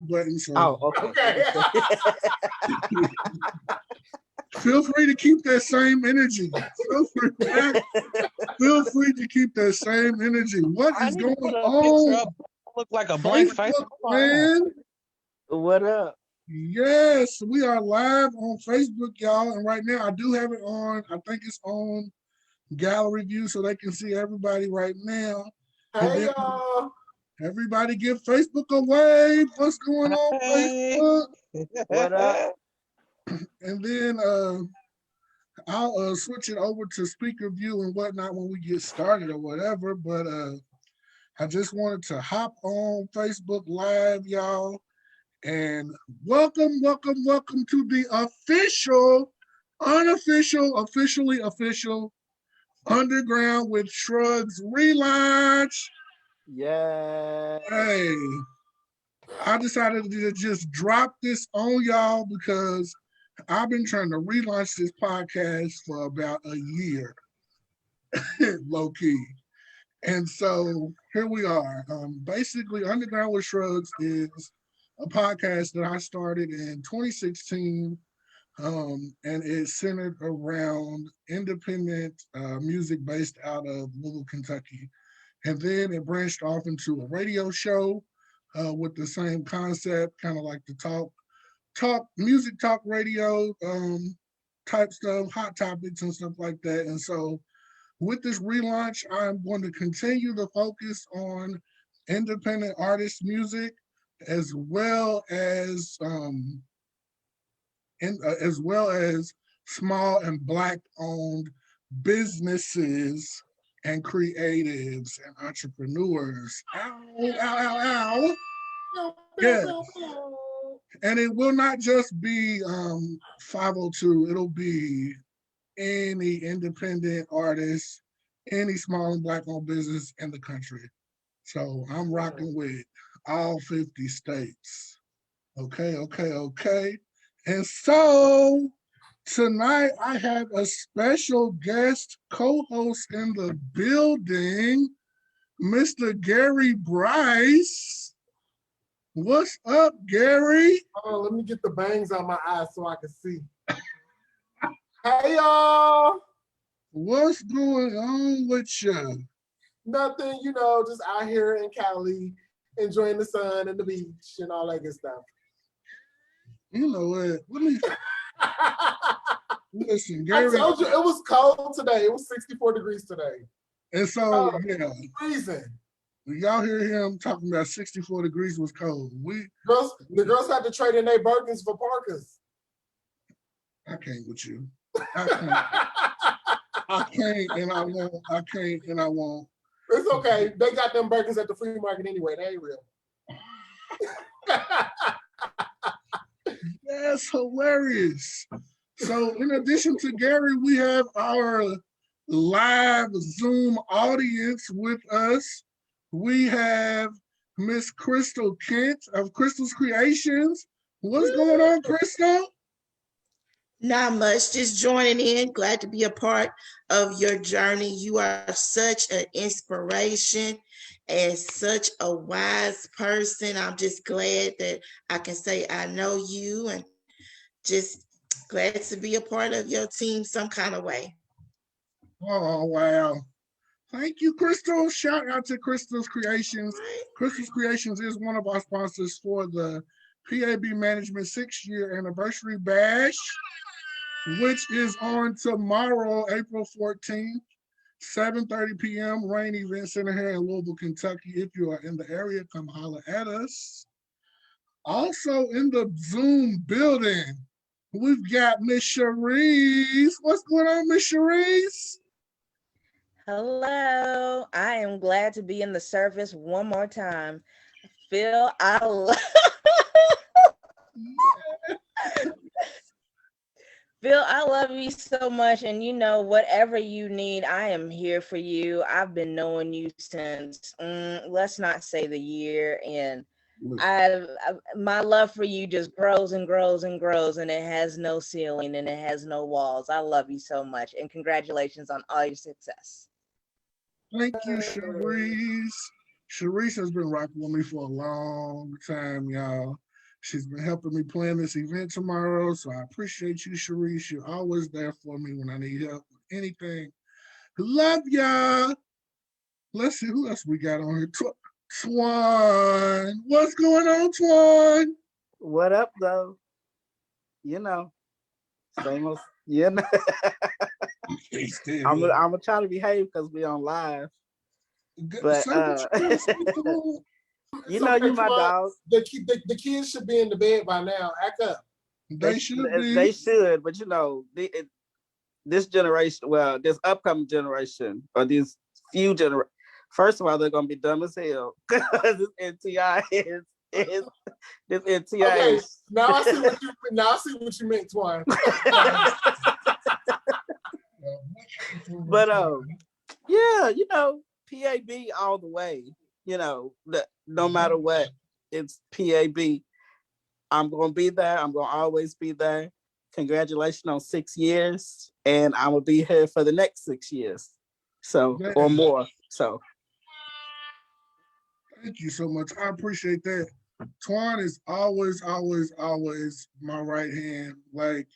button. So okay. Feel free to keep that same energy. Feel free to keep that same energy. What is going on? Look like a blank face. Man. What up? Yes, we are live on Facebook, y'all. And right now I do have it on. I think it's on gallery view so they can see everybody right now. Hey, y'all. Everybody give Facebook a wave. What's going on, Facebook? What up? And then I'll switch it over to speaker view and whatnot when we get started or whatever. But I just wanted to hop on Facebook Live, y'all. And welcome to the official, unofficial, officially official Underground with Shrugs relaunch. Yeah. Hey, I decided to just drop this on y'all because I've been trying to relaunch this podcast for about a year, low key. And so here we are. Basically, Underground with Shrugs is a podcast that I started in 2016, and it's centered around independent music based out of Louisville, Kentucky. And then it branched off into a radio show with the same concept, kind of like the music talk radio type stuff, hot topics and stuff like that. And so with this relaunch, I'm going to continue to focus on independent artist music as well as small and Black owned businesses and creatives and entrepreneurs. Ow, ow, ow, ow. Yes. And it will not just be 502, it'll be any independent artist, any small and Black owned business in the country. So I'm rocking with all 50 states. Okay. And so tonight I have a special guest co-host in the building, Mr. Gary Brice. What's up, Gary? Oh, let me get the bangs out my eyes so I can see. Hey, y'all. What's going on with you? Nothing, just out here in Cali, enjoying the sun and the beach and all that good stuff. You know what? Let me listen, Gary. I told you it was cold today. It was 64 degrees today. And so, freezing. Y'all hear him talking about 64 degrees was cold. The girls had to trade in their Birkins for Parkers. I can't with you. I can't and I won't. It's okay. They got them Birkins at the flea market anyway. They ain't real. That's hilarious. So in addition to Gary, we have our live Zoom audience with us. We have Miss Crystal Kent of Crystal's Creations. What's going on, Crystal? Not much, just joining in. Glad to be a part of your journey. You are such an inspiration and such a wise person. I'm just glad that I can say I know you and just glad to be a part of your team some kind of way. Oh, wow. Thank you, Crystal. Shout out to Crystal's Creations. Crystal's Creations is one of our sponsors for the PAB Management 6-year anniversary bash, which is on tomorrow, April 14th, 7:30 p.m. Rain Event Center here in Louisville, Kentucky. If you are in the area, come holler at us. Also in the Zoom building, we've got Miss Cherise. What's going on, Miss Cherise? Hello. I am glad to be in the service one more time. Phil, Phil, I love you so much, and whatever you need, I am here for you. I've been knowing you since, let's not say the year, and my love for you just grows and grows and grows, and it has no ceiling and it has no walls. I love you so much, and congratulations on all your success. Thank you, Cherise. Cherise has been rocking with me for a long time, y'all. She's been helping me plan this event tomorrow. So I appreciate you, Sharice. You're always there for me when I need help with anything. Love y'all. Let's see who else we got on here. Twan. What's going on, Twan? What up, though? You know, same old, you know. I'm gonna try to behave because we on live. But you know, you my dog. The kids should be in the bed by now. Act up. They should be. They should, but you know, this generation, well, this upcoming generation, or these few generations, first of all, they're gonna be dumb as hell because this NTI is this NTI. Okay, is, now I see what you meant, Twan. But yeah, you know, PAB all the way. You know, no matter what, it's PAB. I'm gonna be there. I'm gonna always be there. Congratulations on 6 years, and I'm gonna be here for the next 6 years, so or more. So, thank you so much. I appreciate that. Twan is always my right hand. Like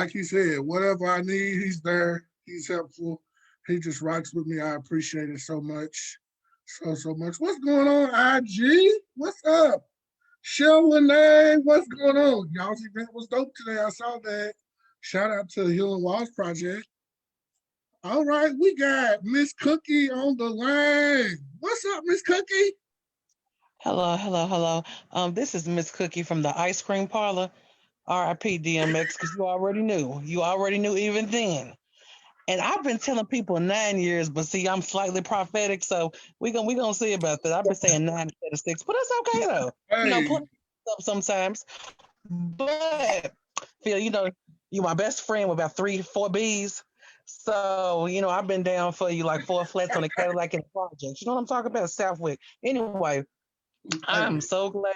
he said, whatever I need, he's there. He's helpful. He just rocks with me. I appreciate it so much. So much. What's going on, IG? What's up? Shell Lene, what's going on? Y'all's event was dope today. I saw that. Shout out to the Healing Walls Project. All right, we got Miss Cookie on the line. What's up, Miss Cookie? Hello. This is Miss Cookie from the ice cream parlor. RIP DMX, because you already knew. You already knew even then. And I've been telling people 9 years, but see, I'm slightly prophetic, so we gonna see about that. I've been saying 9 instead of 6, but it's okay though. Hey. You know, play up sometimes. But Phil, you know, you my best friend with about 3-4 B's. So, you know, I've been down for you like 4 flats on the Cadillac in the project. You know what I'm talking about? Southwick. Anyway, I'm so glad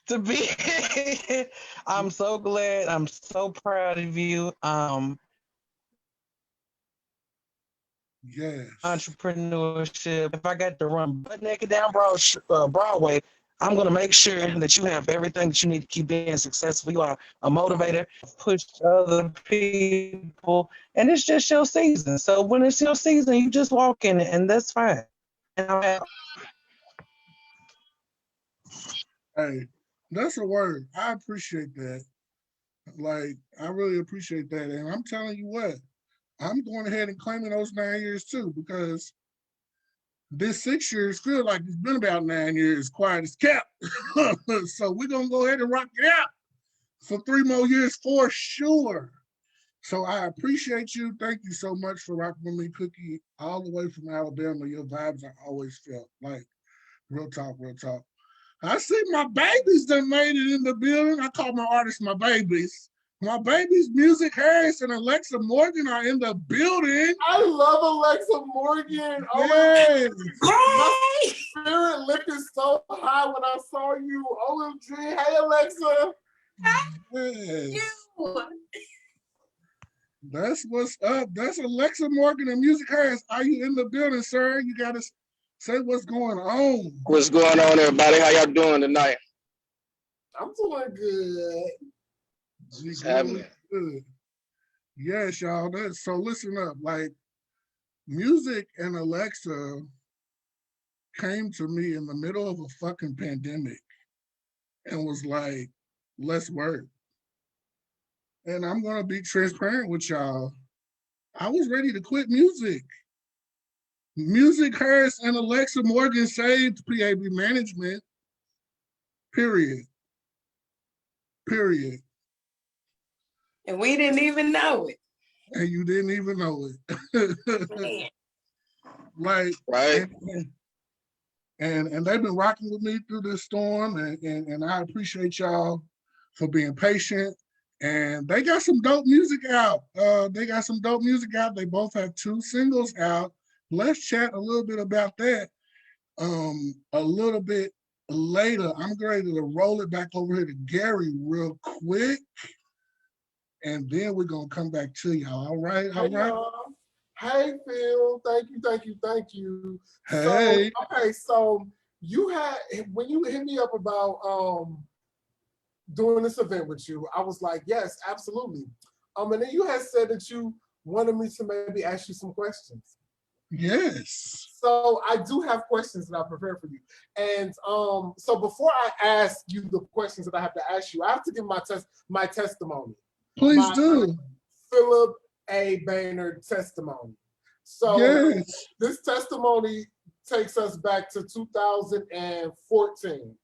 to be I'm so glad. I'm so proud of you. Yes. Entrepreneurship. If I got to run butt naked down Broadway, I'm going to make sure that you have everything that you need to keep being successful. You are a motivator, push other people, and it's just your season. So when it's your season, you just walk in it, and that's fine. Hey, that's a word. I appreciate that. Like, I really appreciate that. And I'm telling you what, I'm going ahead and claiming those 9 years too, because this 6 years feel like it's been about 9 years, quiet as kept. So we're going to go ahead and rock it out for 3 more years for sure. So I appreciate you. Thank you so much for rocking with me, Cookie, all the way from Alabama. Your vibes I always felt. Like, real talk. I see my babies that made it in the building. I call my artists my babies. My babies, Music Harris and Alexa Morgan, are in the building. I love Alexa Morgan. Yes. My spirit lifted so high when I saw you. OMG. Hey, Alexa. Yes. That's what's up. That's Alexa Morgan and Music Harris. Are you in the building, sir? You got to say what's going on. What's going on, everybody? How y'all doing tonight? I'm doing good. Good. Yes, y'all. So listen up. Like, Music and Alexa came to me in the middle of a fucking pandemic and was like, let's work. And I'm going to be transparent with y'all. I was ready to quit music. Music Harris and Alexa Morgan saved PAB Management. Period. And we didn't even know it. And you didn't even know it. Like, right. And they've been rocking with me through this storm, and I appreciate y'all for being patient. And they got some dope music out. They both have 2 singles out. Let's chat a little bit about that a little bit later. I'm ready to roll it back over here to Gary real quick. And then we're going to come back to y'all. All right? Hey, Phil. Thank you. Hey. So when you hit me up about doing this event with you, I was like, yes, absolutely. And then you had said that you wanted me to maybe ask you some questions. Yes. So I do have questions that I prepared for you. And so before I ask you the questions that I have to ask you, I have to give my testimony. Please do. Philip A. Baynard testimony. So yes. This testimony takes us back to 2014.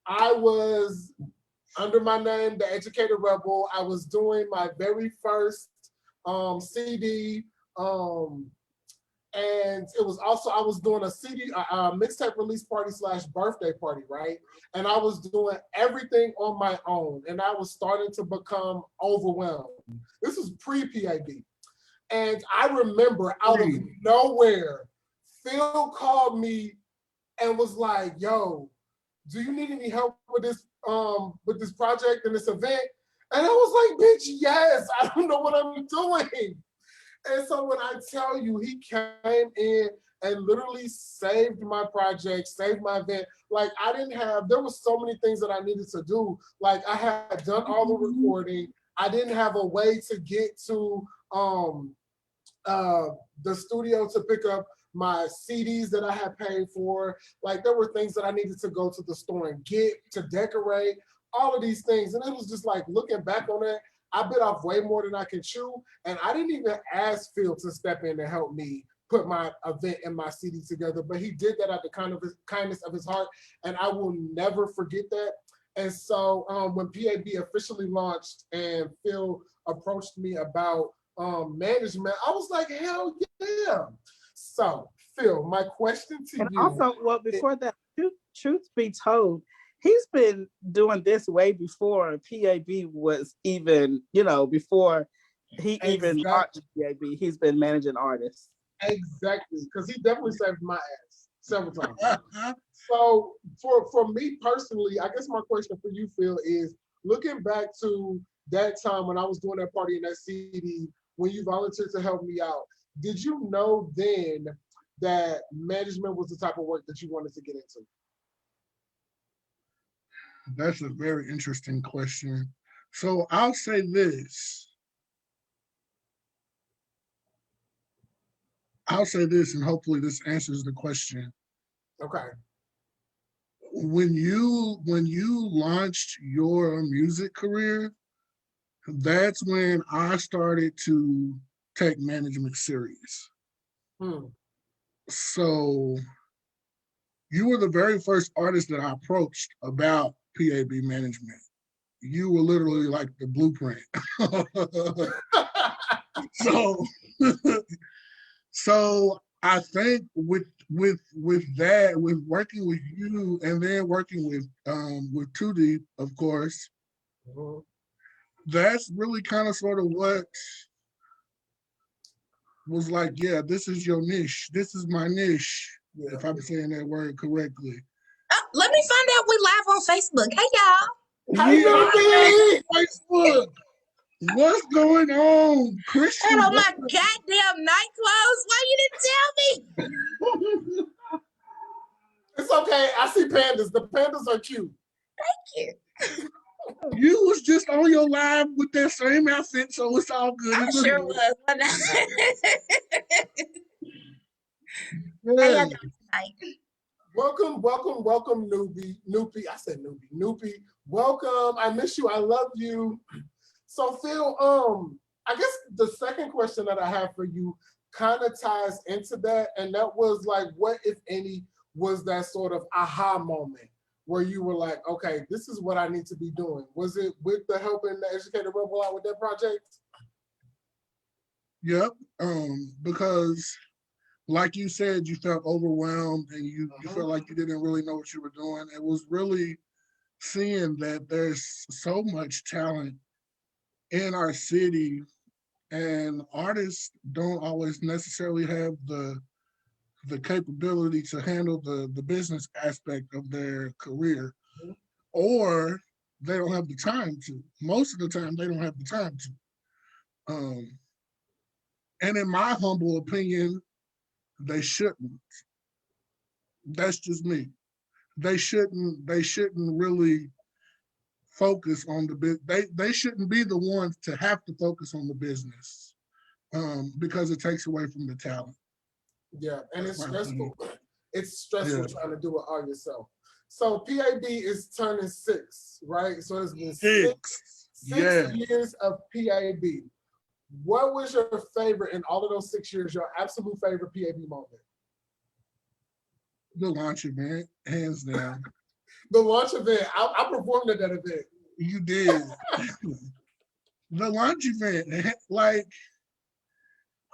I was under my name, The Educated Rebel. I was doing my very first CD, and it was also, I was doing a CD, mixtape release party / birthday party, right? And I was doing everything on my own, and I was starting to become overwhelmed. This was pre-PAB. And I remember out of nowhere, Phil called me and was like, yo, do you need any help with this project and this event? And I was like, bitch, yes, I don't know what I'm doing. And so when I tell you, he came in and literally saved my project, saved my event. Like there was so many things that I needed to do. Like I had done all the recording. I didn't have a way to get to the studio to pick up my CDs that I had paid for. Like there were things that I needed to go to the store and get to decorate, all of these things. And it was just like looking back on it, I bit off way more than I can chew. And I didn't even ask Phil to step in and help me put my event and my CD together, but he did that out the kindness of his heart. And I will never forget that. And so when PAB officially launched and Phil approached me about management, I was like, hell yeah. So, Phil, my question to you. Also, well, before that, truth be told, he's been doing this way before PAB was even, before he even launched PAB. He's been managing artists. Exactly, because he definitely saved my ass several times. So, for me personally, I guess my question for you, Phil, is looking back to that time when I was doing that party in that CD, when you volunteered to help me out, did you know then that management was the type of work that you wanted to get into? That's a very interesting question. So I'll say this. And hopefully this answers the question. Okay. When you launched your music career, that's when I started to take management serious. So you were the very first artist that I approached about PAB management. You were literally like the blueprint. So I think with that, with working with you and then working with Too Deep, of course, that's really kind of sort of what was like, yeah, this is your niche. This is my niche, if I'm saying that word correctly. Let me find out we live on Facebook. Hey, y'all. Hey, Facebook. What's going on, Christian? I had on my goddamn night clothes. Why you didn't tell me? It's okay. I see pandas. The pandas are cute. Thank you. You was just on your live with that same outfit, so it's all good. I sure was. How y'all doing tonight? Welcome, Noopy. I said Noopy. Welcome. I miss you. I love you. So Phil, I guess the second question that I have for you kind of ties into that, and that was like, what, if any, was that sort of aha moment where you were like, okay, this is what I need to be doing? Was it with the helping the Educated Rebel out with that project? Yep, because like you said, you felt overwhelmed and you felt like you didn't really know what you were doing. It was really seeing that there's so much talent in our city, and artists don't always necessarily have the capability to handle the business aspect of their career, or they don't have the time to. Most of the time, they don't have the time to. And in my humble opinion, they shouldn't. That's just me. They shouldn't really focus on the business. They shouldn't be the ones to have to focus on the business, because it takes away from the talent. Yeah, and That's it's my opinion. stressful. It's stressful Yeah. trying to do it all yourself. So PAB is turning 6, right? So it's been Six. six Yeah. years of PAB. What was your favorite in all of those 6 years? Your absolute favorite PAB moment? The launch event, hands down. The launch event. I performed at that event. You did. The launch event, like,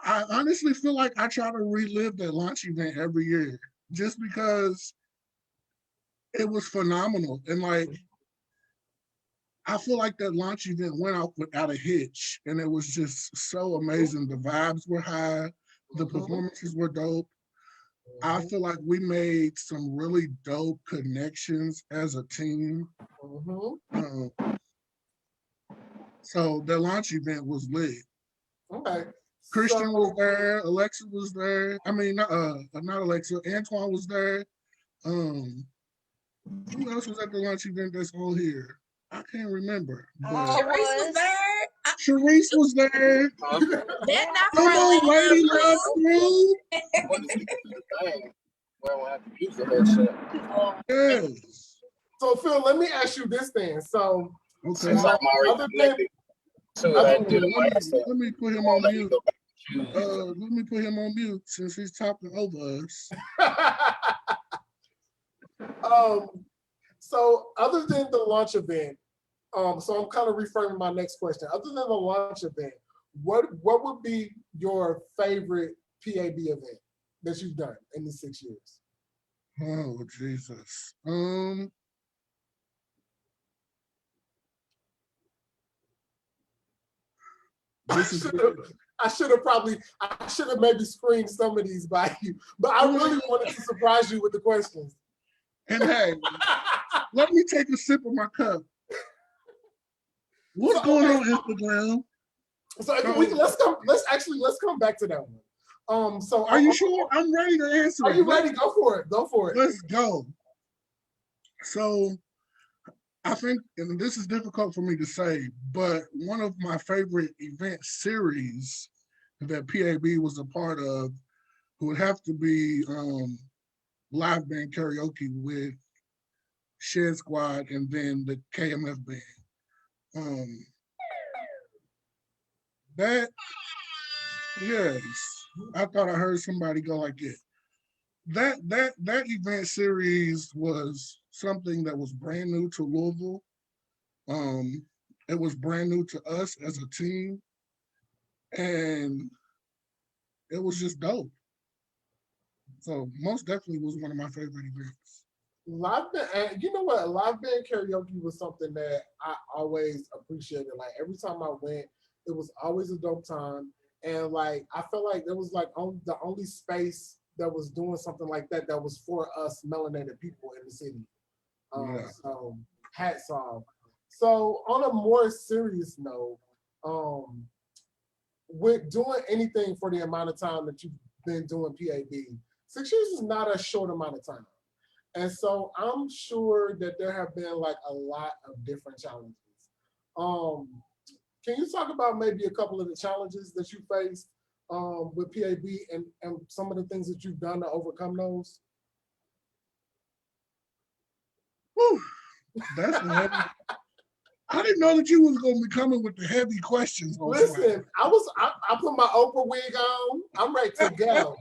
I honestly feel like I try to relive that launch event every year just because it was phenomenal. And like, I feel like that launch event went off without a hitch, and it was just so amazing. The vibes were high, the performances were dope. I feel like we made some really dope connections as a team. So the launch event was lit. Okay. Christian was there, Alexa was there. I mean, not Alexa, Antoine was there. Who else was at the launch event that's on here? I can't remember. But Sharice was there. Sharice was there. That not for Come on, Lady Love Crew. Yes. So Phil, let me ask you this then. So Okay. other than Let me put him on mute. Let me put him on mute since he's talking over us. So other than the launch event, so I'm kind of reframing my next question. Other than the launch event, what would be your favorite PAB event that you've done in these 6 years? Oh Jesus. I should have maybe screened some of these by you, but I really wanted to surprise you with the questions. And hey, let me take a sip of my cup. What's going on Instagram? So let's come back to that one. So are you sure? I'm ready to answer. Are you ready? Go for it. Go for it. Let's go. So I think, and this is difficult for me to say, but one of my favorite event series that PAB was a part of would have to be live band karaoke with Shed Squad and then the KMF band. That, yes, I thought I heard somebody go like it. That event series was something that was brand new to Louisville. It was brand new to us as a team, and it was just dope. So most definitely was one of my favorite events. Live band, you know what? Live band karaoke was something that I always appreciated. Like every time I went, it was always a dope time. And like I felt like it was like the only space that was doing something like that was for us melanated people in the city. So hats off. So on a more serious note, with doing anything for the amount of time that you've been doing PAB, 6 years is not a short amount of time. And so I'm sure that there have been like a lot of different challenges. Can you talk about maybe a couple of the challenges that you faced with PAB and some of the things that you've done to overcome those? Whew, that's a heavy. I didn't know that you was gonna be coming with the heavy questions. Listen, I put my Oprah wig on. I'm ready to go.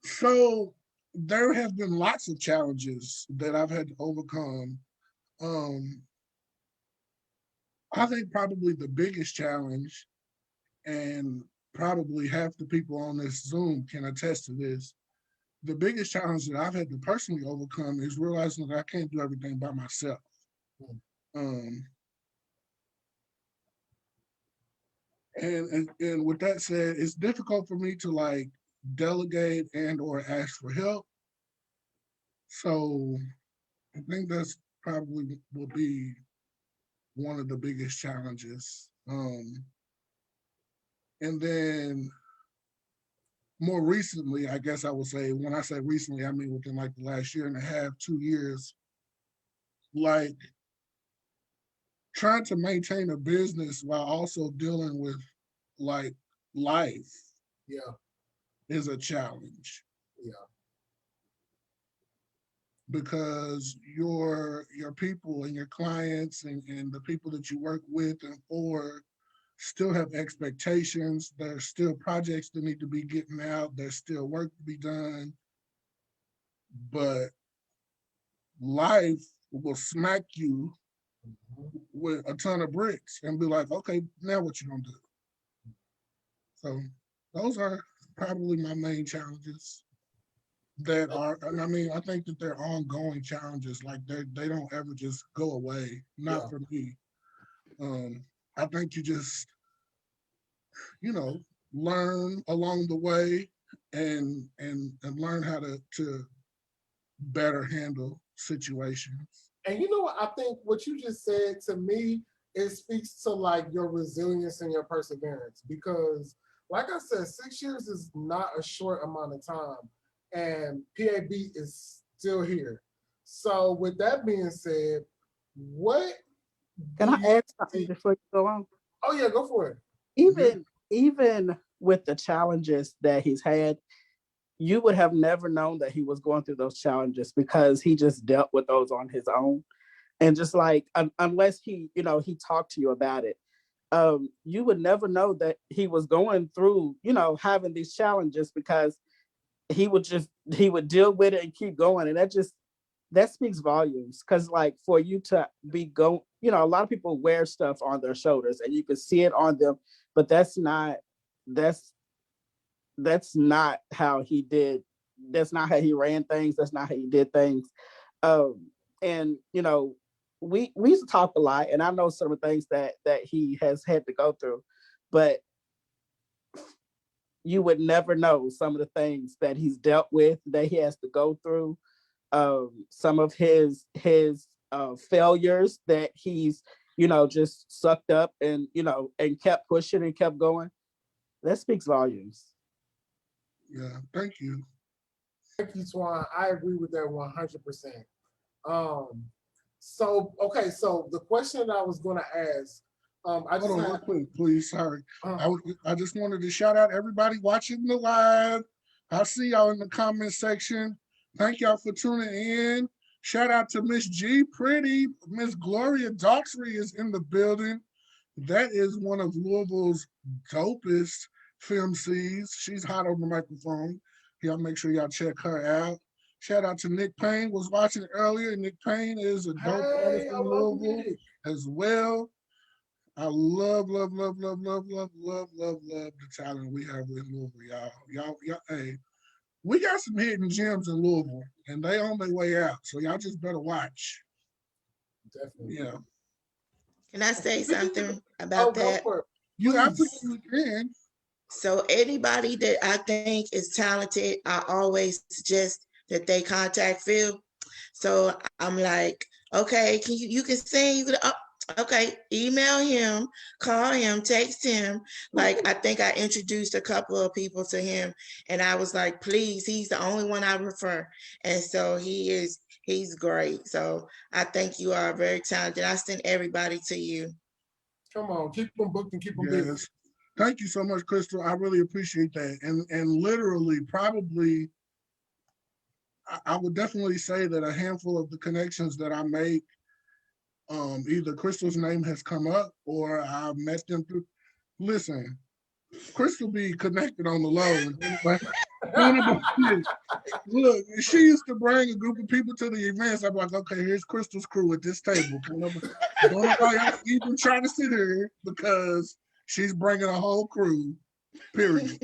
So there have been lots of challenges that I've had to overcome. I think probably the biggest challenge, and probably half the people on this Zoom can attest to this, the biggest challenge that I've had to personally overcome is realizing that I can't do everything by myself. And with that said, it's difficult for me to like delegate and or ask for help. So I think that's probably will be one of the biggest challenges. And then more recently, I guess I would say, when I say recently, I mean within like the last year and a half, 2 years, like trying to maintain a business while also dealing with like life Yeah, is a challenge yeah, because your people and your clients and the people that you work with and for still have expectations. There's still projects that need to be getting out. There's still work to be done. But life will smack you with a ton of bricks and be like, okay, now what you gonna do? So those are probably my main challenges that are, and I mean, I think that they're ongoing challenges. Like they don't ever just go away. Not yeah. for me. I think you just, you know, learn along the way and learn how to better handle situations. And you know what? I think what you just said to me, it speaks to like your resilience and your perseverance. Because, like I said, 6 years is not a short amount of time, and PAB is still here. So, with that being said, what Can do I you add something think? before you go on? Oh yeah, go for it. Even with the challenges that he's had, you would have never known that he was going through those challenges because he just dealt with those on his own. And just like unless he, he talked to you about it, you would never know that he was going through, having these challenges because he would deal with it and keep going. And that speaks volumes. Because like for you to be a lot of people wear stuff on their shoulders and you can see it on them, but that's not how he did. That's not how he ran things. That's not how he did things. And we used to talk a lot, and I know some of the things that he has had to go through, but you would never know some of the things that he's dealt with, that he has to go through. Some of his failures that he's just sucked up and and kept pushing and kept going. That speaks volumes. Yeah, thank you. Thank you, Twan. I agree with that 100%. So okay, so the question that I was going to ask, I just Hold on, had, real quick, please. Sorry, uh, I just wanted to shout out everybody watching the live. I see y'all in the comment section. Thank y'all for tuning in. Shout out to Miss G Pretty. Miss Gloria Daughtry is in the building. That is one of Louisville's dopest film Cs. She's hot on the microphone. Y'all make sure y'all check her out. Shout out to Nick Payne, was watching earlier. Nick Payne is a dope artist hey, I from love Louisville Nick. as well. I love the talent we have in Louisville, y'all. Hey, we got some hidden gems in Louisville, and they on their way out. So y'all just better watch. Definitely. Yeah. Can I say something Oh, about go that? for it. You Please. absolutely can. So anybody that I think is talented, I always suggest that they contact Phil. So I'm like, okay, you can sing, you can okay, email him, call him, text him. Like I think I introduced a couple of people to him, and I was like, please, he's the only one I refer. And so he's great. So I think you are very talented. I send everybody to you. Come on, keep them booked and keep them busy. Yes. Thank you so much, Crystal. I really appreciate that. And literally, probably, I would definitely say that a handful of the connections that I make, either Crystal's name has come up or I've met them through. Listen, Crystal be connected on the low. Look, she used to bring a group of people to the events. I'm like, okay, here's Crystal's crew at this table. Don't nobody else even try to sit here because she's bringing a whole crew, period.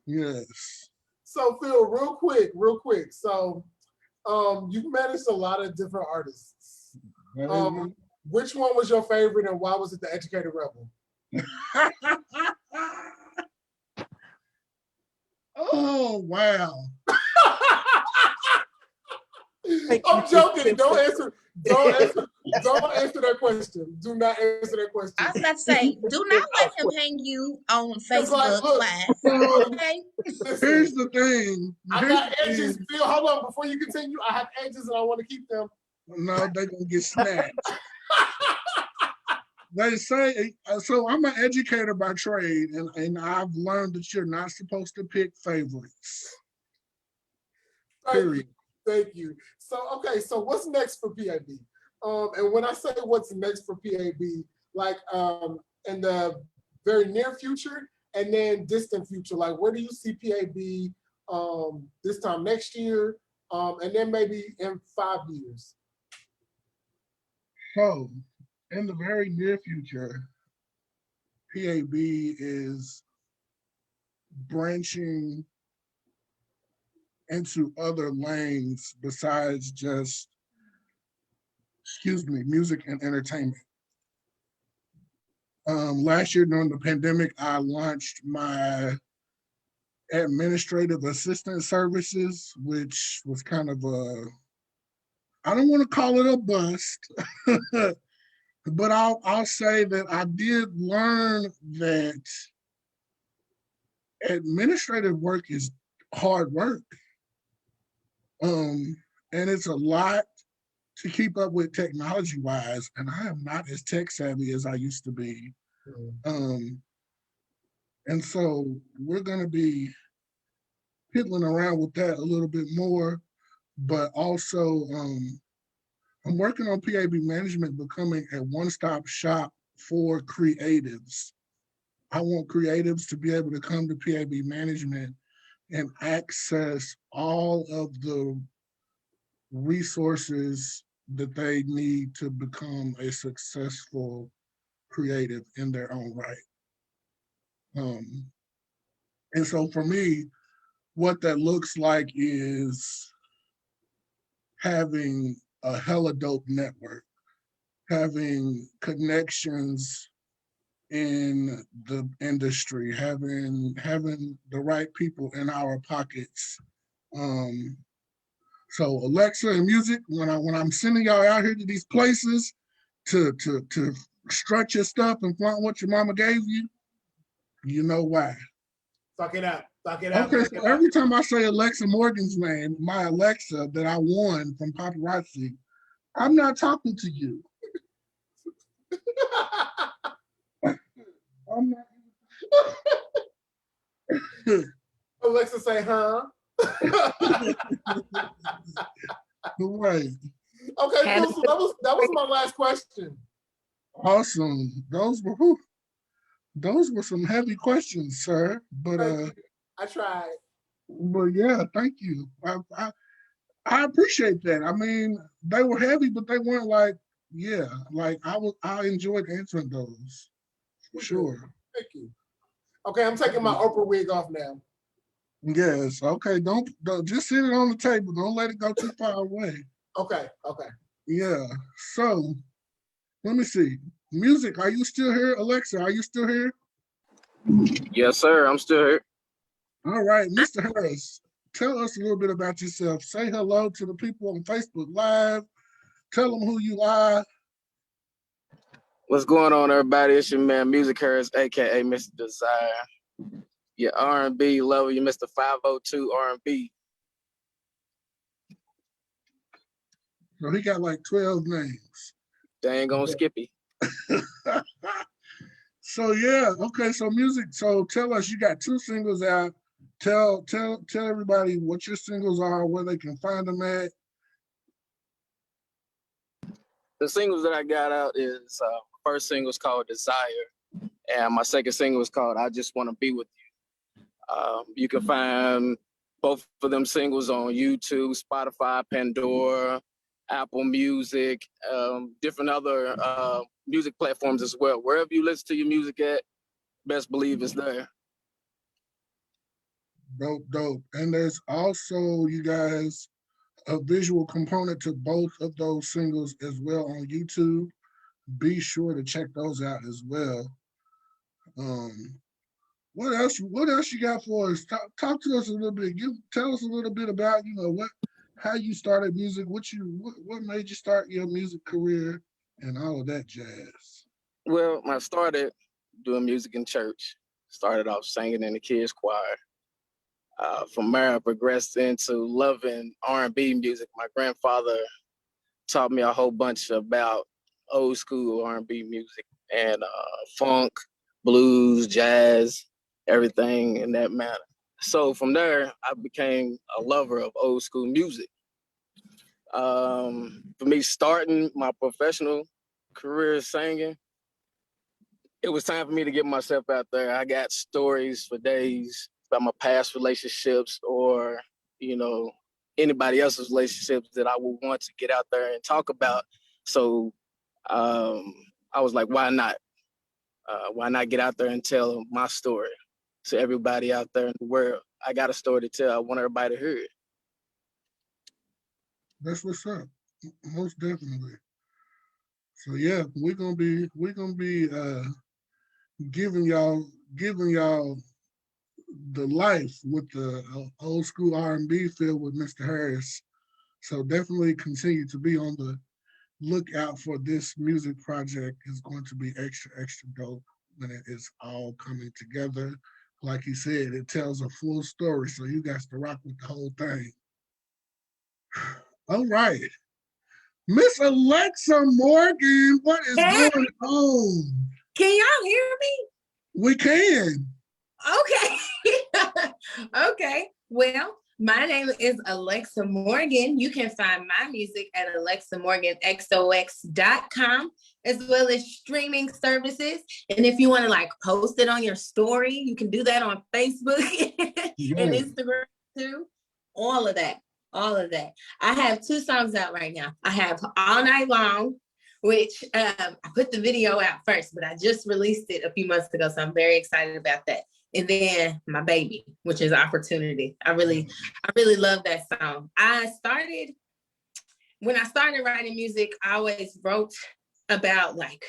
Yes. So Phil, real quick. So you've managed a lot of different artists. Which one was your favorite and why was it the Educated Rebel? Oh, wow. I'm joking. Don't answer. Don't answer that question. Do not answer that question. I was about to say, do not let him hang you on It's like, Facebook look, Live. Okay. listen, Here's the thing. I got edges. Phil, hold on. Before you continue, I have edges and I want to keep them. No, they're gonna get snatched. They say so. I'm an educator by trade, and I've learned that you're not supposed to pick favorites. Period. Thank you. So, okay, so what's next for PAB? And when I say what's next for PAB, like in the very near future and then distant future, like where do you see PAB this time next year, and then maybe in 5 years? So, in the very near future, PAB is branching into other lanes besides just, music and entertainment. Last year during the pandemic, I launched my administrative assistant services, which was kind of I don't want to call it a bust, but I'll say that I did learn that administrative work is hard work. And it's a lot to keep up with technology wise, and I am not as tech savvy as I used to be. And so we're going to be piddling around with that a little bit more, but also I'm working on PAB Management becoming a one-stop shop for creatives. I want creatives to be able to come to PAB Management and access all of the resources that they need to become a successful creative in their own right. And so for me, what that looks like is having a hella dope network, having connections in the industry, having the right people in our pockets. So Alexa and music, when I'm sending y'all out here to these places to strut your stuff and flaunt what your mama gave you, you know why. Suck it up. Suck it up. Okay, so every time I say Alexa Morgan's name, my Alexa that I won from Paparazzi, I'm not talking to you. I'm not. Alexa say, huh? Right. Okay, cool. So that was my last question. Awesome. Those were some heavy questions, sir. But I tried. But yeah, thank you. I appreciate that. I mean, they were heavy, but they weren't like, yeah, like I enjoyed answering those. For sure. Thank you. Okay, I'm taking my Oprah wig off now. Yes. Okay. Don't just sit it on the table. Don't let it go too far away. Okay. Okay. Yeah. So let me see. Music, are you still here? Alexa, are you still here? Yes, sir. I'm still here. All right, Mr. Harris, tell us a little bit about yourself. Say hello to the people on Facebook Live. Tell them who you are. What's going on, everybody? It's your man, Music Harris, aka Mr. Desire. Your R&B lover, you Mr. 502 R&B. So he got like 12 names. They ain't gonna skip it. So yeah, okay. So music. So tell us, you got 2 singles out. Tell everybody what your singles are, where they can find them at. The singles that I got out is first single is called Desire, and my second single is called I Just Want to Be With You. You can find both of them singles on YouTube, Spotify, Pandora, Apple Music, different other music platforms as well. Wherever you listen to your music at, best believe it's there. Dope. And there's also, you guys, a visual component to both of those singles as well on YouTube. Be sure to check those out as well. What else you got for us? Talk to us a little bit. Tell us a little bit about, how you started music, what made you start your music career, and all of that jazz? Well, I started doing music in church. Started off singing in the kids' choir. From there, I progressed into loving R&B music. My grandfather taught me a whole bunch about old school R&B music and funk, blues, jazz, everything in that manner. So from there, I became a lover of old school music. For me, starting my professional career singing, it was time for me to get myself out there. I got stories for days about my past relationships or, you know, anybody else's relationships that I would want to get out there and talk about. So I was like, why not? Why not get out there and tell my story to everybody out there in the world? I got a story to tell. I want everybody to hear it. That's what's up. Most definitely. So yeah, we're gonna be giving y'all the life with the old school R&B feel with Mr. Harris. So definitely continue to be on the lookout for this music project. Is going to be extra dope when it is all coming together. Like he said, it tells a full story, so you guys to rock with the whole thing. All right. Miss Alexa Morgan, what is Hey, going on? can y'all hear me? We can. Okay. Okay. Well, my name is Alexa Morgan. You can find my music at alexamorganxox.com, as well as streaming services. And if you want to like post it on your story, you can do that on Facebook and Instagram too. All of that. All of that. I have 2 songs out right now. I have All Night Long, which I put the video out first, but I just released it a few months ago. So I'm very excited about that. And then My Baby, which is Opportunity. I really love that song. When I started writing music, I always wrote about like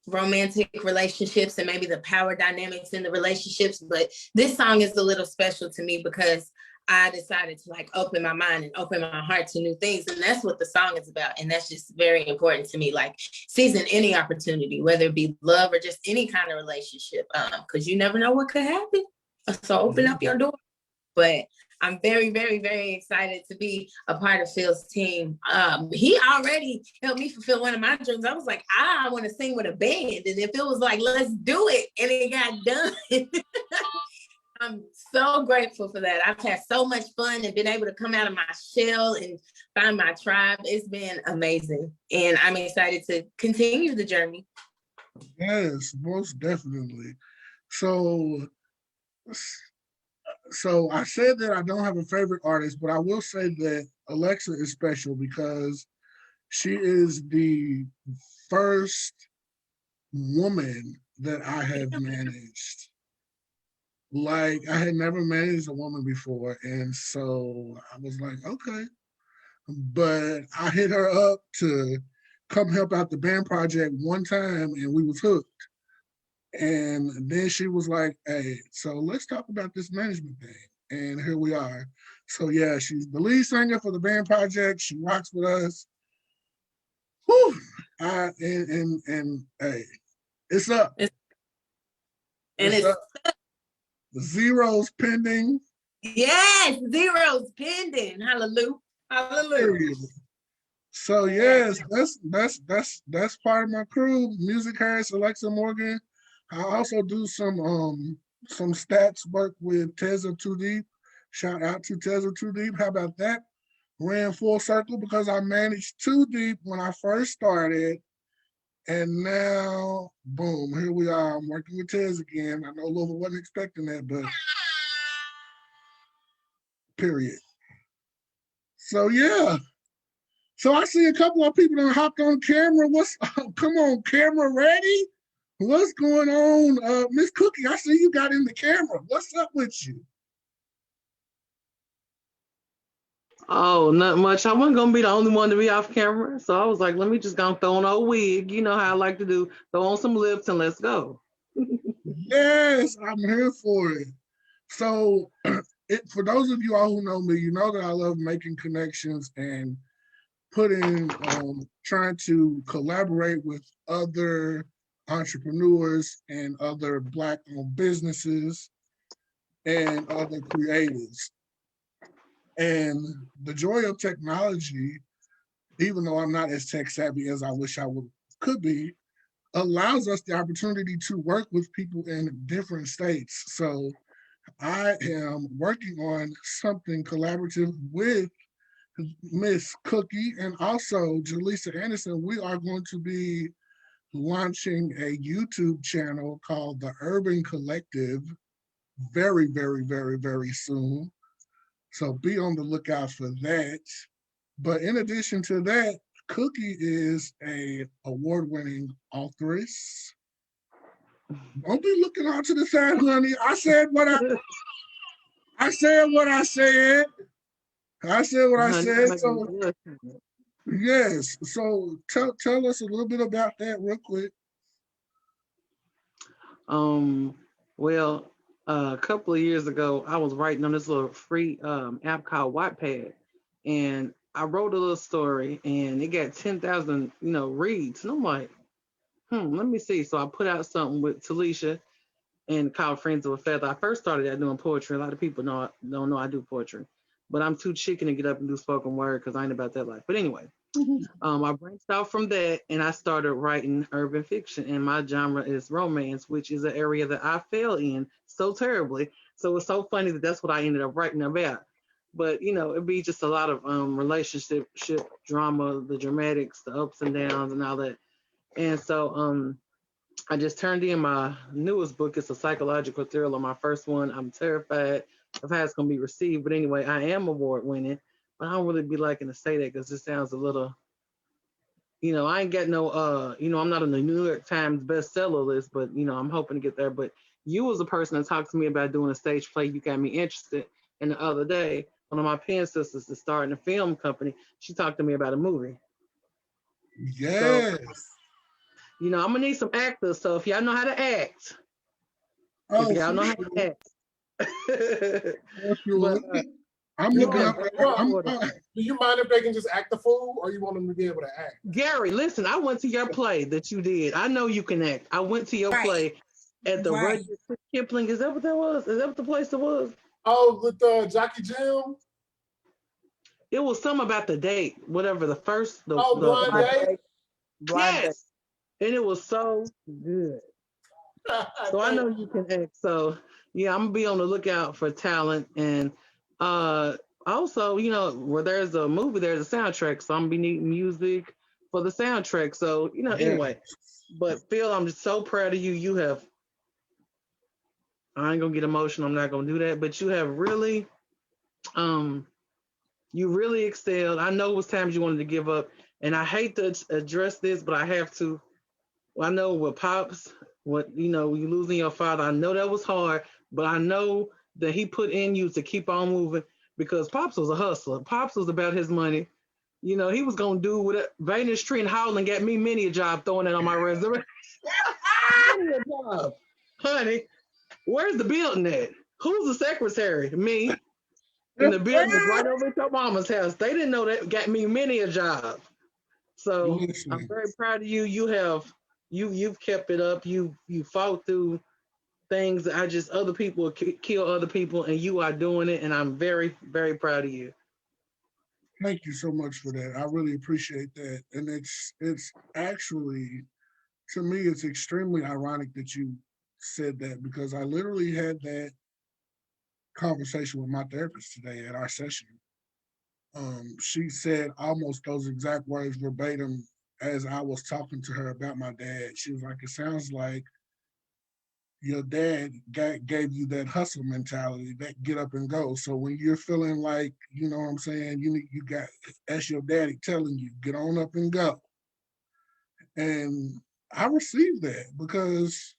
romantic relationships and maybe the power dynamics in the relationships. But this song is a little special to me because I decided to like open my mind and open my heart to new things. And that's what the song is about. And that's just very important to me, like seizing any opportunity, whether it be love or just any kind of relationship, because you never know what could happen. So open up your door. But I'm very, very, very excited to be a part of Phil's team. He already helped me fulfill one of my dreams. I was like, I want to sing with a band. And if it was like, let's do it, and it got done. I'm so grateful for that. I've had so much fun and been able to come out of my shell and find my tribe. It's been amazing. And I'm excited to continue the journey. Yes, most definitely. So I said that I don't have a favorite artist, but I will say that Alexa is special because she is the first woman that I have managed. Like I had never managed a woman before, and so I was like, okay. But I hit her up to come help out the band project one time, and we was hooked. And then she was like, hey, so let's talk about this management thing. And here we are. So yeah, she's the lead singer for the band project. She rocks with us. Whew. And hey, it's up. It's up. The zeros pending. Yes, zeros pending. Hallelujah. Hallelujah. So yes, that's part of my crew. Music Harris, Alexa Morgan. I also do some stats work with Teza Too Deep. Shout out to Teza Too Deep. How about that? Ran full circle because I managed Too Deep when I first started. And now, boom, here we are. I'm working with Tez again. I know Louisville wasn't expecting that, but period. So yeah. So I see a couple of people that hopped on camera. Come on, camera ready? What's going on? Miss Cookie, I see you got in the camera. What's up with you? Oh, not much. I wasn't gonna be the only one to be off camera, so I was like, let me just go throw on a wig. You know how I like to do. Throw on some lips and let's go. Yes, I'm here for it. So, for those of you all who know me, you know that I love making connections and trying to collaborate with other entrepreneurs and other Black-owned businesses and other creatives. And the joy of technology, even though I'm not as tech savvy as I wish I could be, allows us the opportunity to work with people in different states. So I am working on something collaborative with Miss Cookie and also Jaleesa Anderson. We are going to be launching a YouTube channel called The Urban Collective very, very, very, very soon. So be on the lookout for that. But in addition to that, Cookie is a award-winning authoress. Don't be looking out to the side, honey. I said what I said. I said what I said. So yes. So tell us a little bit about that real quick. Well, a couple of years ago, I was writing on this little free app called Wattpad, and I wrote a little story, and it got 10,000, reads, and I'm like, let me see. So I put out something with Talisha and called Friends of a Feather. I first started out doing poetry. A lot of people don't know I do poetry, but I'm too chicken to get up and do spoken word because I ain't about that life. But anyway, I branched out from that and I started writing urban fiction, and my genre is romance, which is an area that I fell in so terribly. So it's so funny that that's what I ended up writing about. But it'd be just a lot of relationship drama, the dramatics, the ups and downs, and all that. And so I just turned in my newest book. It's a psychological thriller. My first one. I'm terrified of how it's going to be received. But anyway, I am award winning. But I don't really be liking to say that because it sounds a little, I ain't got no, I'm not on the New York Times bestseller list, but, I'm hoping to get there. But you was a person that talked to me about doing a stage play. You got me interested. And the other day, one of my pen sisters is starting a film company. She talked to me about a movie. Yes. So, I'm gonna need some actors. So if y'all know how to act, Do you mind if they can just act the fool, or you want them to be able to act? Gary, listen, I went to your play that you did. I know you can act. I went to your play at the Rudyard Kipling. Is that what that was? Is that what the place it was? Oh, with Jockey Jim? It was something about the date, whatever the first. Blind Date? Blind Date. And it was so good. So I know you can act. So yeah, I'm gonna be on the lookout for talent. And also, where there's a movie, there's a soundtrack. So I'm gonna be needing music for the soundtrack. So, anyway. But Phil, I'm just so proud of you. I ain't gonna get emotional, I'm not gonna do that, but you have really you really excelled. I know it was times you wanted to give up, and I hate to address this, but I have to. I know with Pops, you losing your father, I know that was hard, but I know that he put in you to keep on moving because Pops was a hustler. Pops was about his money. He was going to do what Vayner Street and Howland got me many a job throwing that on my resume. Many a job. Honey, where's the building at? Who's the secretary? Me. And the building was right over at your mama's house. They didn't know that got me many a job. So I'm very proud of you. You've kept it up. You fought through things that other people kill other people, and you are doing it. And I'm very, very proud of you. Thank you so much for that. I really appreciate that. And it's actually, to me, it's extremely ironic that you said that because I literally had that conversation with my therapist today at our session. She said almost those exact words verbatim as I was talking to her about my dad. She was like, it sounds like your dad gave you that hustle mentality, that get up and go. So when you're feeling like, you know what I'm saying, you got, that's your daddy telling you, get on up and go. And I received that because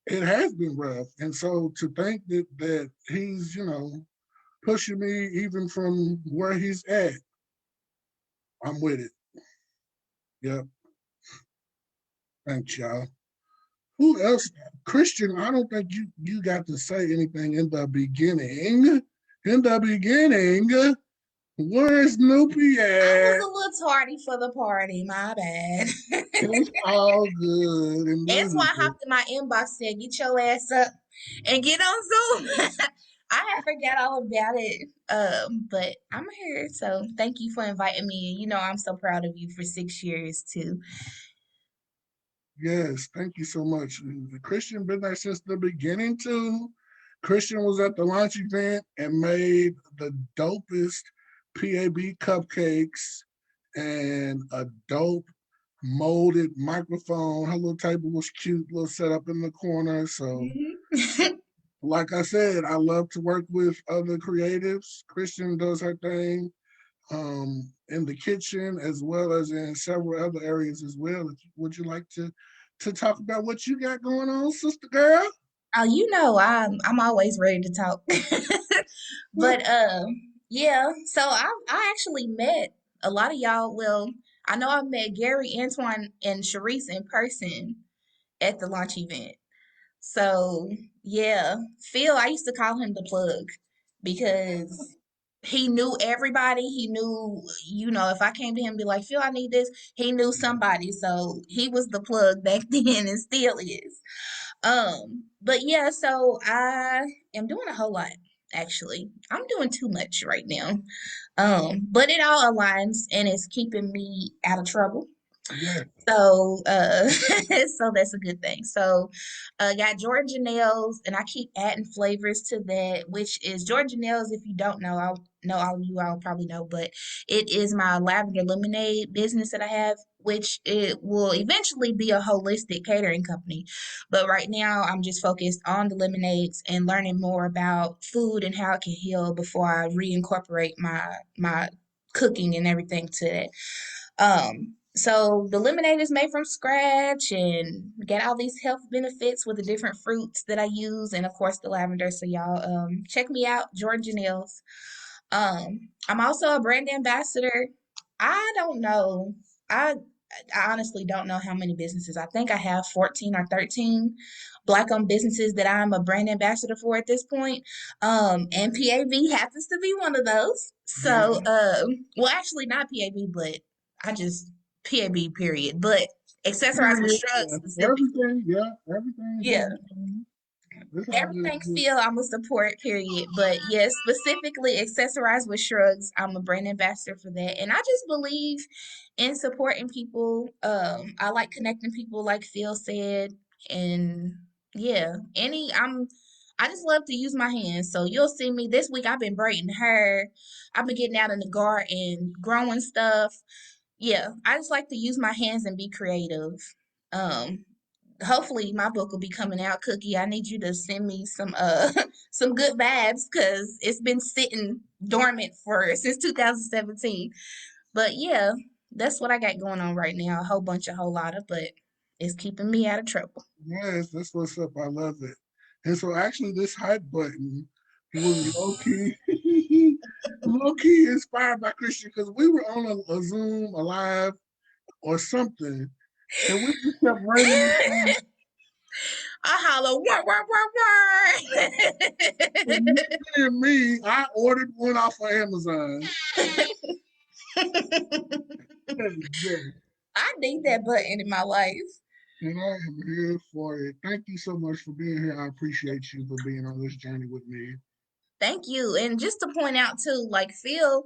it has been rough. And so to think that he's, pushing me even from where he's at, I'm with it. Yep. Thanks, y'all. Who else? Christian, I don't think you got to say anything in the beginning. In the beginning, Where's Snoopy I at? was a little tardy for the party. My bad. It's all good. And That's why I listen, hopped in my inbox said, "Get your ass up and get on Zoom." I had forgot all about it. But I'm here, so thank you for inviting me. You know, I'm so proud of you for 6 years too. yes, thank you so much. Christian been there since the beginning too. Christian was at the launch event and made the dopest PAB cupcakes and a dope molded microphone. Her little table was cute, little setup in the corner. So, Mhm. like I said, I love to work with other creatives. Christian does her thing in the kitchen as well as in several other areas as well. Would you like to talk about what you got going on, sister girl? Oh, you know, I'm always ready to talk. But yeah, so I actually met a lot of y'all. Well, I know I met Gary, Antoine, and Sharice in person at the launch event. So yeah, Phil, I used to call him the plug because he knew everybody. He knew, you know, if I came to him and be like, Phil, I need this, he knew somebody. So he was the plug back then and still is. But yeah, so I am doing a whole lot actually. I'm doing too much right now. But it all aligns and it's keeping me out of trouble. Yeah. So, so that's a good thing. So, got Georgia nails, and I keep adding flavors to that, which is Georgia nails. If you don't know, I'll know all of you. I'll probably know, but it is my lavender lemonade business that I have, which it will eventually be a holistic catering company. But right now, I'm just focused on the lemonades and learning more about food and how it can heal before I reincorporate my cooking and everything to that. So the lemonade is made from scratch and get all these health benefits with the different fruits that I use, and of course the lavender. So y'all check me out, Jordan Janelles. I'm also a brand ambassador. I don't know. I I honestly don't know how many businesses. I think I have 14 or 13 Black owned businesses that I'm a brand ambassador for at this point. And PAB happens to be one of those. So, well, actually, not PAB, but I just PAB, period. But Accessorize with Period. Shrugs Yeah. specifically. Everything, yeah, everything is Yeah, everything. It's all good. everything feel I'm a support, period. But yes, specifically Accessorize with Shrugs, I'm a brand ambassador for that. And I just believe in supporting people. I like connecting people like Phil said. And yeah, I just love to use my hands. So you'll see me this week. I've been braiding hair. I've been getting out in the garden, growing stuff. Yeah, I just like to use my hands and be creative. Um, Hopefully my book will be coming out, Cookie. I need you to send me some some good vibes because it's been sitting dormant for since 2017. But yeah, that's what I got going on right now. A whole bunch, a whole lot of, but it's keeping me out of trouble. Yes, that's what's up. I love it. And so actually this hype button was low key inspired by Christian because we were on a Zoom, a live, or something, and we just kept randomly saying, I holler, wah, wah, and me, I ordered one off of Amazon. wah, wah. Yes, I need that button in my life. and I am here for it. Thank you so much for being here. I appreciate you for being on this journey with me. Thank you. And just to point out too, like Phil,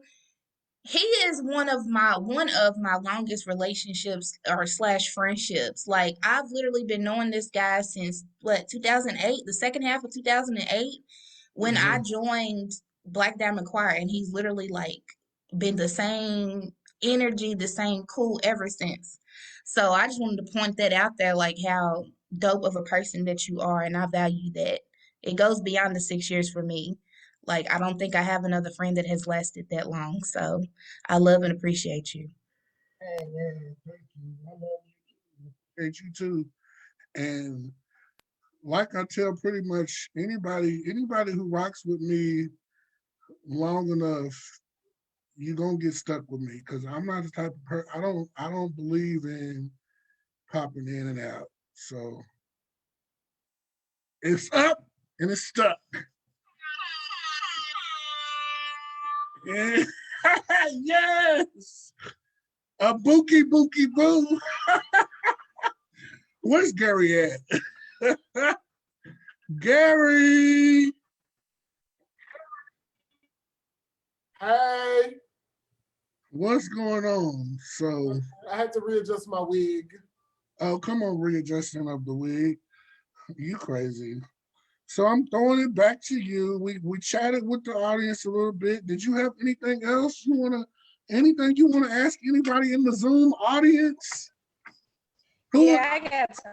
he is one of my longest relationships or slash friendships. Like I've literally been knowing this guy since what 2008, the second half of 2008, when I Yeah. joined Black Diamond Choir, and he's literally like been the same energy, the same cool ever since. So I just wanted to point that out there, like how dope of a person that you are, and I value that. It goes beyond the 6 years for me. Like I don't think I have another friend that has lasted that long. So I love and appreciate you. Oh man, thank you. I love you. Appreciate you too. And like I tell pretty much anybody who rocks with me long enough, you're gonna get stuck with me because I'm not the type of person I don't believe in popping in and out. So it's up and it's stuck. Yeah. Yes. A bookie bookie boo. Where's Gary at? Gary. Hey, What's going on? So, I had to readjust my wig. oh, come on, readjusting of the wig. You crazy. So I'm throwing it back to you. We chatted with the audience a little bit. Did you have anything else you wanna ask anybody in the Zoom audience? Who? Yeah, I got some.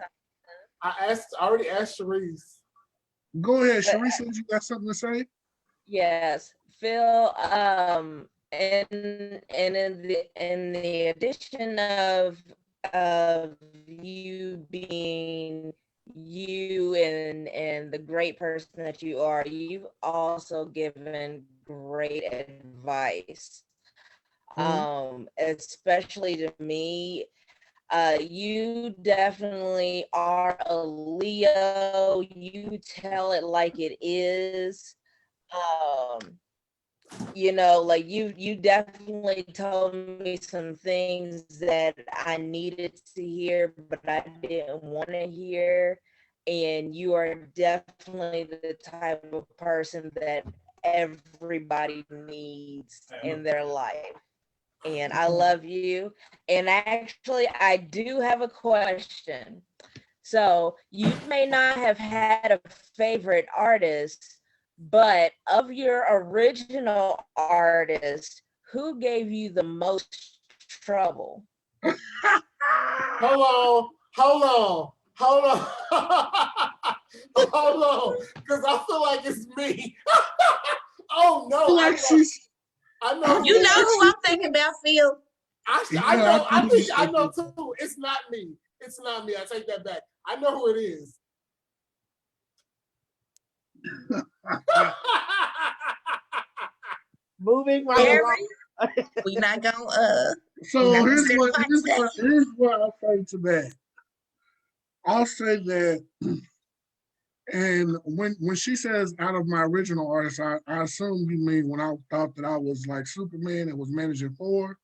I already asked Sharice. Go ahead, But, Sharice. Said you got something to say? yes, Phil. And in the addition of you being you and the great person that you are, you've also given great advice. Especially to me. You definitely are a Leo. You tell it like it is. Like you definitely told me some things that I needed to hear, but I didn't want to hear. And you are definitely the type of person that everybody needs in their life. And I love you. And actually, I do have a question. So you may not have had a favorite artist, but of your original artist, who gave you the most trouble? Hold on, because I feel like it's me. Oh no, I know. You know who I'm thinking about, Phil? I know too. It's not me. It's not me. I take that back. I know who it is. Moving right along. We're not gonna So here's what I'll say to that. I'll say that, and when she says out of my original artist, I assume you mean when I thought that I was like Superman and was managing four.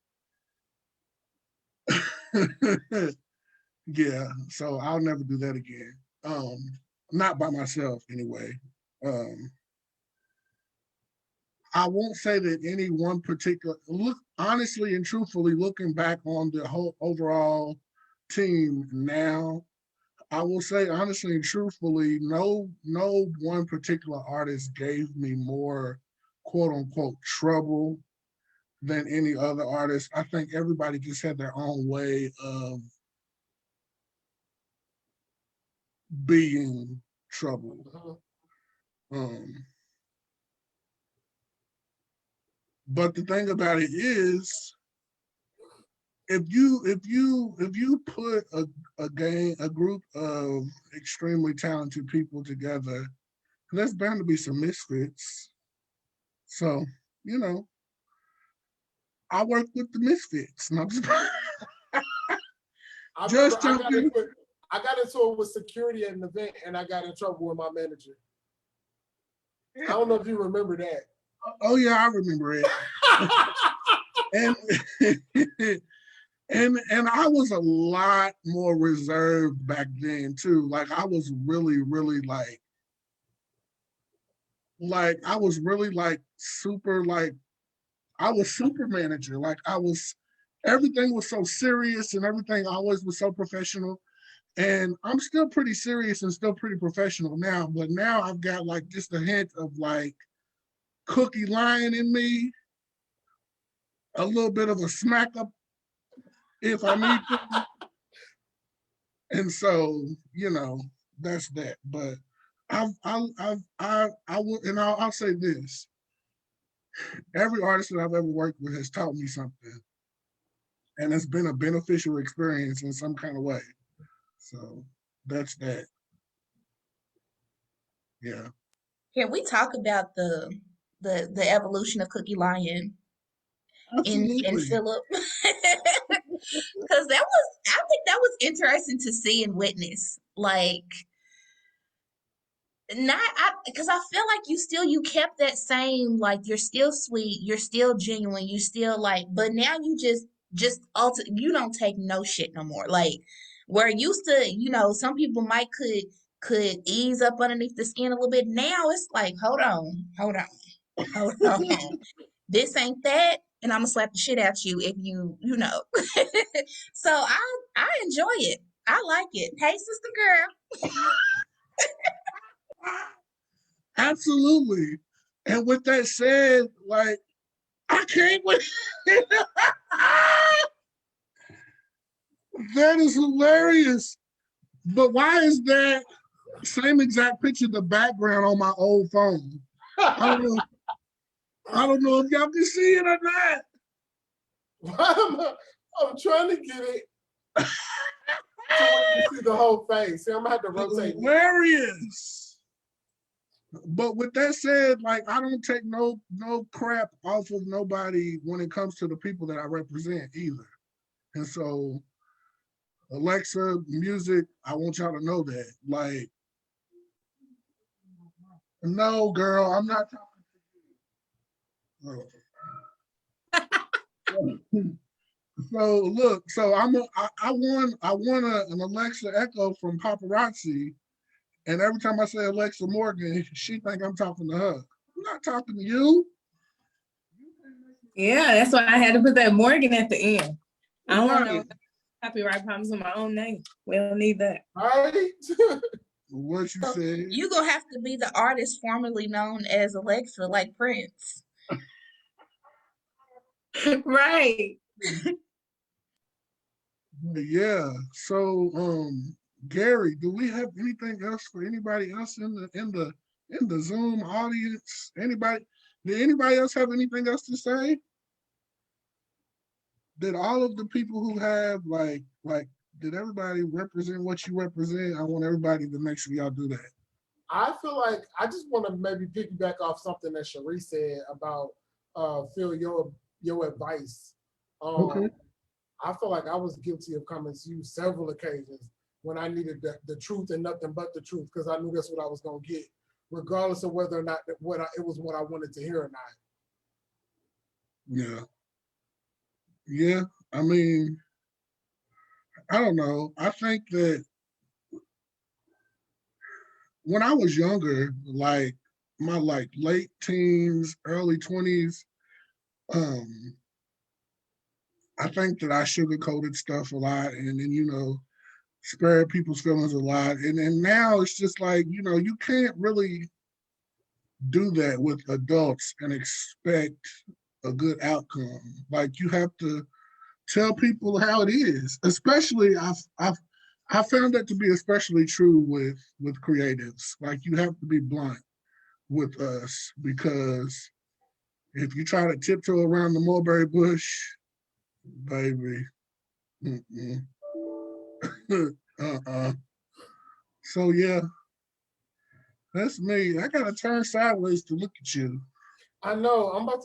Yeah, so I'll never do that again. Not by myself anyway. I won't say that any one particular honestly and truthfully, looking back on the whole overall team now, I will say honestly and truthfully, no one particular artist gave me more quote unquote trouble than any other artist. I think everybody just had their own way of being troubled. But the thing about it is, if you put a group of extremely talented people together, there's bound to be some misfits. So, I work with the misfits. No, I got into it with security at an event, and I got in trouble with my manager. I don't know if you remember that. Oh yeah, I remember it. and I was a lot more reserved back then too. Like I was really, really like I was really like super like I was super manager. Like everything was so serious and everything always was so professional. And I'm still pretty serious and still pretty professional now, but now I've got like just a hint of like Cookie Lion in me, a little bit of a smack up if I need to. And so, that's that. But I will, and I'll say this: every artist that I've ever worked with has taught me something, and it's been a beneficial experience in some kind of way. So that's that. Yeah. Can we talk about the evolution of Cookie Lion in Philip? Because I think that was interesting to see and witness. Like not because I feel like you kept that same, like, you're still sweet, you're still genuine, you still like, but now you just alter, you don't take no shit no more. Like, where used to, some people might could ease up underneath the skin a little bit. Now it's like, hold on. This ain't that, and I'm gonna slap the shit out you if you. So I enjoy it. I like it. Hey, sister girl. Absolutely. And with that said, like, I can't wait. That is hilarious. But why is that same exact picture the background on my old phone? I don't know if y'all can see it or not. I'm trying to get it so you can see the whole face. See, I'm gonna have to rotate. Hilarious. But with that said, like, I don't take no crap off of nobody when it comes to the people that I represent either. And so, Alexa, music, I want y'all to know that. Like, no, girl, I'm not talking to you. So look, so I won an Alexa Echo from Paparazzi, and every time I say Alexa Morgan, she think I'm talking to her. I'm not talking to you. Yeah, that's why I had to put that Morgan at the end. I don't want Right. no copyright problems with my own name. We don't need that. All right. What you said? You gonna have to be the artist formerly known as Alexa, like Prince. Right. Yeah. So, Gary, do we have anything else for anybody else in the Zoom audience? Anybody? Did anybody else have anything else to say? Did all of the people who have like did everybody represent what you represent? I want everybody to make sure y'all do that. I feel like I just want to maybe piggyback off something that Cherie said about Phil, your advice. Okay. I feel like I was guilty of coming to you several occasions when I needed the truth and nothing but the truth, because I knew that's what I was gonna get, regardless of whether or not it was what I wanted to hear or not. Yeah. Yeah. I mean, I don't know. I think that when I was younger, like my late teens, early 20s, I think that I sugarcoated stuff a lot and then, spared people's feelings a lot. And now it's just like, you can't really do that with adults and expect a good outcome. Like, you have to tell people how it is. Especially, I found that to be especially true with creatives. Like, you have to be blunt with us, because if you try to tiptoe around the mulberry bush, baby, So yeah, that's me. I gotta turn sideways to look at you. I know. I'm gonna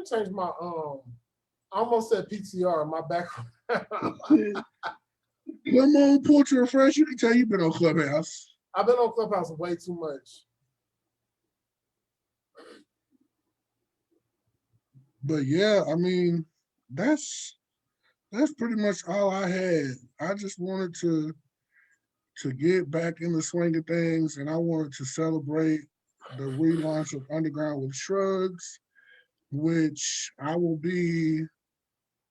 change my I almost said PTR, my background. Come on, pull to refresh. You can tell you've been on Clubhouse. I've been on Clubhouse way too much. But yeah, I mean, that's pretty much all I had. I just wanted to get back in the swing of things, and I wanted to celebrate the relaunch of Underground with Shrugs, which I will be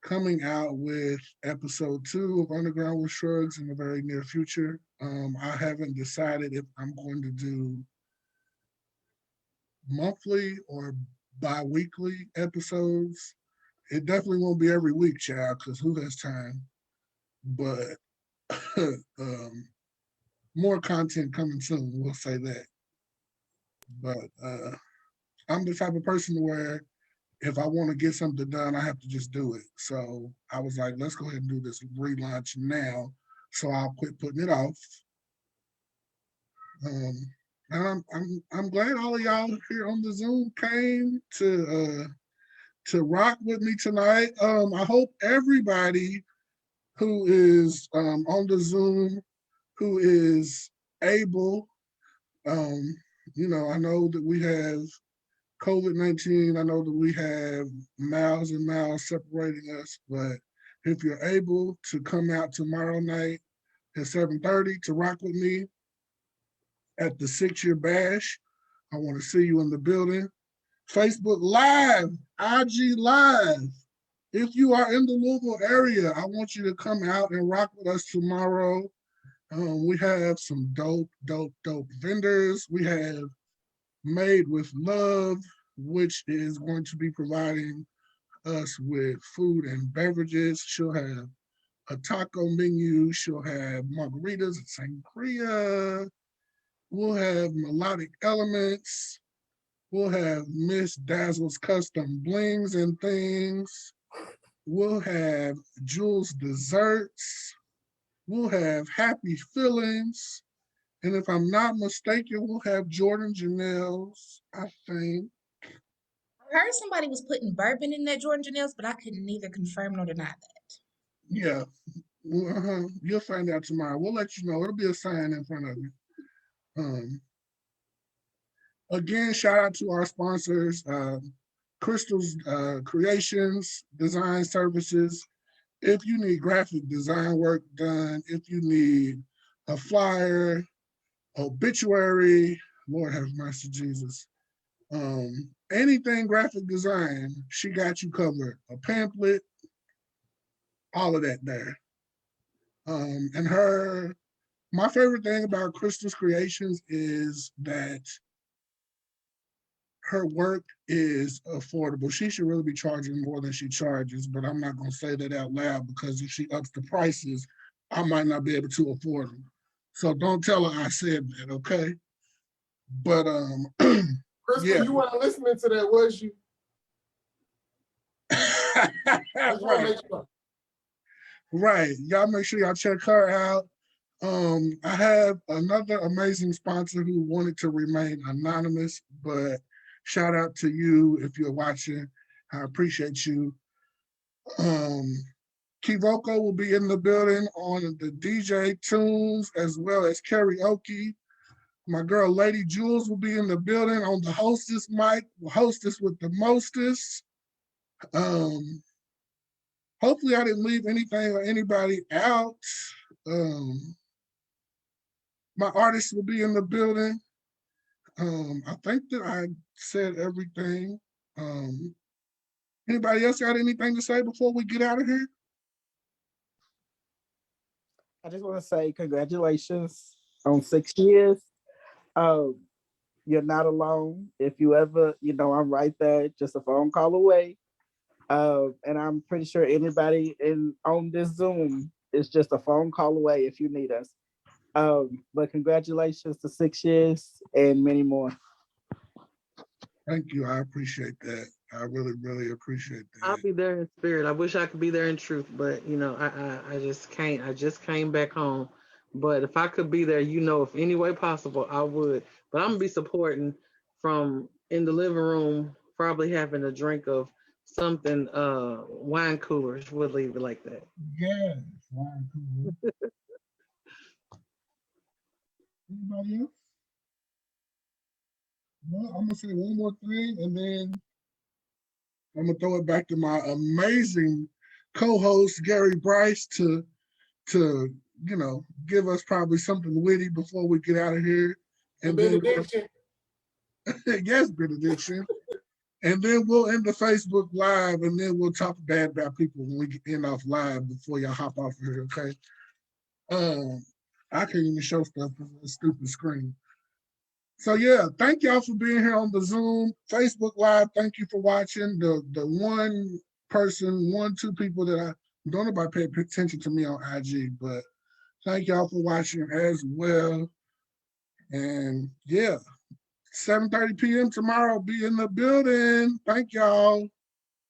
coming out with episode 2 of Underground with Shrugs in the very near future. I haven't decided if I'm going to do monthly or bi-weekly episodes. It definitely won't be every week, child, because who has time? But more content coming soon, we'll say that. But I'm the type of person where if I want to get something done, I have to just do it. So I was like, let's go ahead and do this relaunch now. So I'll quit putting it off. And I'm glad all of y'all here on the Zoom came to rock with me tonight. I hope everybody who is on the Zoom, who is able, I know that we have COVID-19. I know that we have miles and miles separating us, but if you're able to come out tomorrow night at 7:30 to rock with me at the 6-year bash, I want to see you in the building. Facebook Live, IG Live. If you are in the Louisville area, I want you to come out and rock with us tomorrow. We have some dope vendors. We have Made with Love, which is going to be providing us with food and beverages. She'll have a taco menu. She'll have margaritas and sangria. We'll have Melodic Elements. We'll have Miss Dazzle's Custom Blings and Things. We'll have Jules Desserts. We'll have Happy Feelings. And if I'm not mistaken, we'll have Jordan Janelle's, I think. I heard somebody was putting bourbon in that Jordan Janelle's, but I couldn't neither confirm nor deny that. Yeah. You'll find out tomorrow. We'll let you know. It'll be a sign in front of you. Again, shout out to our sponsors, Crystal's Creations, Design Services. If you need graphic design work done, if you need a flyer, obituary, Lord have mercy, Jesus. Anything graphic design, she got you covered. A pamphlet, all of that there. And my favorite thing about Crystal's Creations is that her work is affordable. She should really be charging more than she charges, but I'm not going to say that out loud because if she ups the prices, I might not be able to afford them. So don't tell her I said that, okay? But Crystal, yeah. you weren't listening to that, was you? Right. Right. Y'all make sure y'all check her out. I have another amazing sponsor who wanted to remain anonymous, but shout out to you if you're watching. I appreciate you. Kivoko will be in the building on the DJ tunes as well as karaoke. My girl Lady Jules will be in the building on the hostess mic, hostess with the mostest. Hopefully I didn't leave anything or anybody out. My artists will be in the building. I think that I said everything. Anybody else got anything to say before we get out of here? I just want to say congratulations on 6 years. You're not alone. If you ever, I'm right there, just a phone call away. And I'm pretty sure anybody on this Zoom is just a phone call away if you need us. But congratulations to 6 years and many more. Thank you. I appreciate that. I really, really appreciate that. I'll be there in spirit. I wish I could be there in truth, but I just can't. I just came back home. But if I could be there, if any way possible, I would. But I'm gonna be supporting from in the living room, probably having a drink of something, wine coolers. We'll leave it like that. Yes, wine coolers. Anybody else? Well, I'm gonna say one more thing, and then I'm gonna throw it back to my amazing co-host Gary Brice to give us probably something witty before we get out of here. And benediction. Yes, benediction. And then we'll end the Facebook Live, and then we'll talk bad about people when we end off live before y'all hop off here, okay? I can't even show stuff on a stupid screen. So yeah, thank y'all for being here on the Zoom, Facebook Live. Thank you for watching. The two people that I don't know about pay attention to me on IG, but thank y'all for watching as well. And yeah, 7:30 p.m. tomorrow, be in the building. Thank y'all.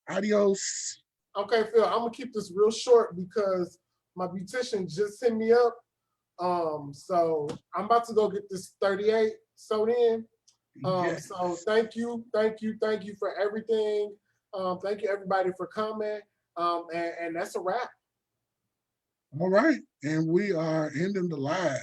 Adios. Okay, Phil, I'm gonna keep this real short because my beautician just hit me up. So I'm about to go get this 38 sewed in. Yes. So thank you for everything. Thank you everybody for coming. And that's a wrap. All right, and we are ending the live.